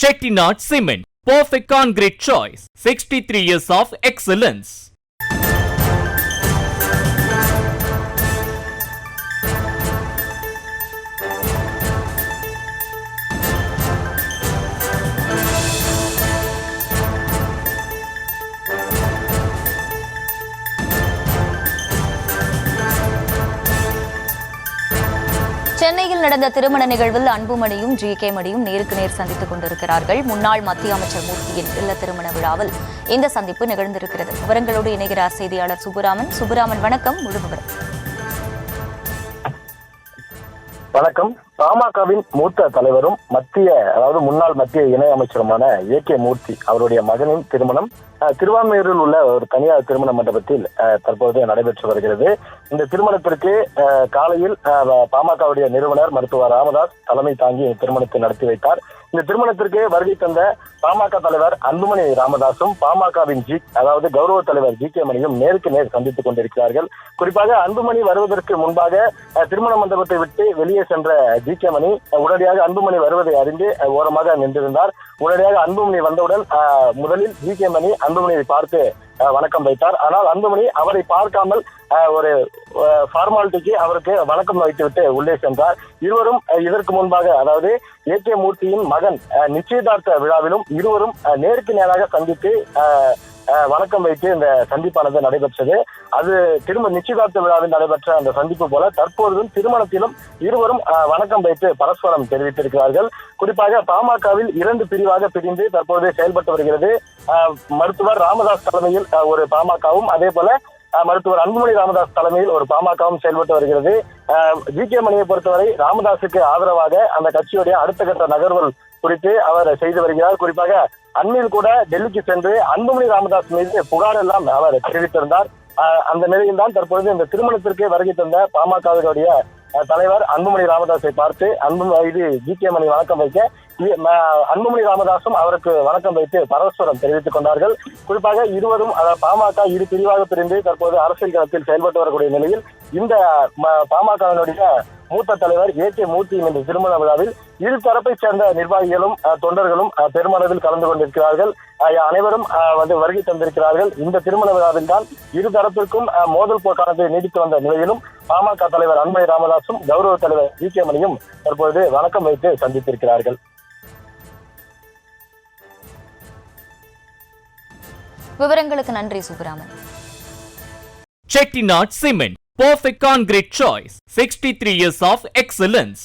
Chettinad Cement, perfect concrete choice. 63 years of excellence. சென்னையில் நடந்த திருமண நிகழ்வில் அன்புமணியும் ஜி.கே. மணியும் நேருக்கு நேர் சந்தித்துக் கொண்டிருக்கிறார்கள். முன்னாள் மத்திய அமைச்சர் மூர்த்தியின் இல்ல திருமண விழாவில் இந்த சந்திப்பு நிகழ்ந்திருக்கிறது. விவரங்களோடு இணைகிறார் செய்தியாளர் சுப்புராமன். சுப்புராமன், வணக்கம். முழு விவரம். வணக்கம். பாமகவின் மூத்த தலைவரும் முன்னாள் மத்திய இணை அமைச்சருமான ஏ.கே. மூர்த்தி அவருடைய மகனின் திருமணம் திருவான்மையூரில் உள்ள ஒரு தனியார் திருமண மண்டபத்தில் தற்போது நடைபெற்று வருகிறது. இந்த திருமணத்திற்கு காலையில் பாமகவுடைய நிறுவனர் மருத்துவர் ராமதாஸ் தலைமை தாங்கி திருமணத்தை நடத்தி வைத்தார். இந்த திருமணத்திற்கு வருகை தந்த பாமக தலைவர் அன்புமணி ராமதாசும் பாமகவின் கௌரவ தலைவர் ஜி.கே. மணியும் நேருக்கு நேர் சந்தித்துக் கொண்டிருக்கிறார்கள். குறிப்பாக அன்புமணி வருவதற்கு முன்பாக திருமண மண்டபத்தை விட்டு வெளியே சென்ற ஜி.கே. மணி உடனடியாக அன்புமணி வருவதை அறிந்து ஓரமாக நின்றிருந்தார். உடனடியாக அன்புமணி வந்தவுடன் முதலில் ஜி.கே. மணி அன்புமணியை பார்த்து வணக்கம் வைத்தார். ஆனால் அன்புமணி அவரை பார்க்காமல் ஒரு ஃபார்மாலிட்டிக்கு அவருக்கு வணக்கம் வைத்துவிட்டு உள்ளே சென்றார். இருவரும் இதற்கு முன்பாக ஏ.கே. மூர்த்தியின் மகன் நிச்சயதார்த்த விழாவிலும் இருவரும் நேருக்கு நேராக சந்தித்து வணக்கம் வைத்து இந்த சந்திப்பானது நடைபெற்றது. அது நிச்சயதார்த்த விழாவில் நடைபெற்ற அந்த சந்திப்பு போல தற்போதும் திருமணத்திலும் இருவரும் வணக்கம் வைத்து பரஸ்பரம் தெரிவித்திருக்கிறார்கள். குறிப்பாக பாமகவில் 2 பிரிவாக பிரிந்து தற்போது செயல்பட்டு வருகிறது. மருத்துவர் ராமதாஸ் தலைமையில் ஒரு பாமகவும், அதே போல மருத்துவர் அன்புமணி ராமதாஸ் தலைமையில் ஒரு பாமகவும் செயல்பட்டு வருகிறது. ஜி.கே. மணியை பொறுத்தவரை ராமதாஸுக்கு ஆதரவாக அந்த கட்சியுடைய அடுத்த கட்ட நகர்வுகள் குறித்து அவர் செய்து வருகிறார். குறிப்பாக அண்மையில் கூட டெல்லிக்கு சென்று அன்புமணி ராமதாஸ் மீது புகார் எல்லாம் அவர் தெரிவித்திருந்தார். அந்த நிலையில் தான் தற்பொழுது இந்த திருமணத்திற்கு வருகை தந்த பாமகவினுடைய தலைவர் அன்புமணி ராமதாஸை பார்த்து ஜி.கே. மணி வணக்கம் வைக்க அன்புமணி ராமதாசும் அவருக்கு வணக்கம் வைத்து பரஸ்பரம் தெரிவித்துக் கொண்டார்கள். குறிப்பாக இருவரும் பாமக 2 பிரிவாக பிரிந்து தற்போது அரசியல் களத்தில் செயல்பட்டு வரக்கூடிய நிலையில் இந்த பாமகவினுடைய மூத்த தலைவர் ஏ.கே. மூர்த்தியின் இந்த திருமண விழாவில் இரு தரப்பை சேர்ந்த நிர்வாகிகளும் தொண்டர்களும் பெருமளவில் கலந்து கொண்டிருக்கிறார்கள். அனைவரும் வருகை தந்திருக்கிறார்கள். இந்த திருமண விழாவில் தான் இரு தரப்பிற்கும் மோதல் போக்கானது நீடித்து வந்த நிலையிலும் பாமக தலைவர் அன்புமணி ராமதாசும் கௌரவ தலைவர் ஜி.கே. மணியும் தற்போது வணக்கம் வைத்து சந்தித்திருக்கிறார்கள். விவரங்களுக்கு நன்றி Subburaman. Chettinad Cement, perfect concrete choice. 63 years of excellence.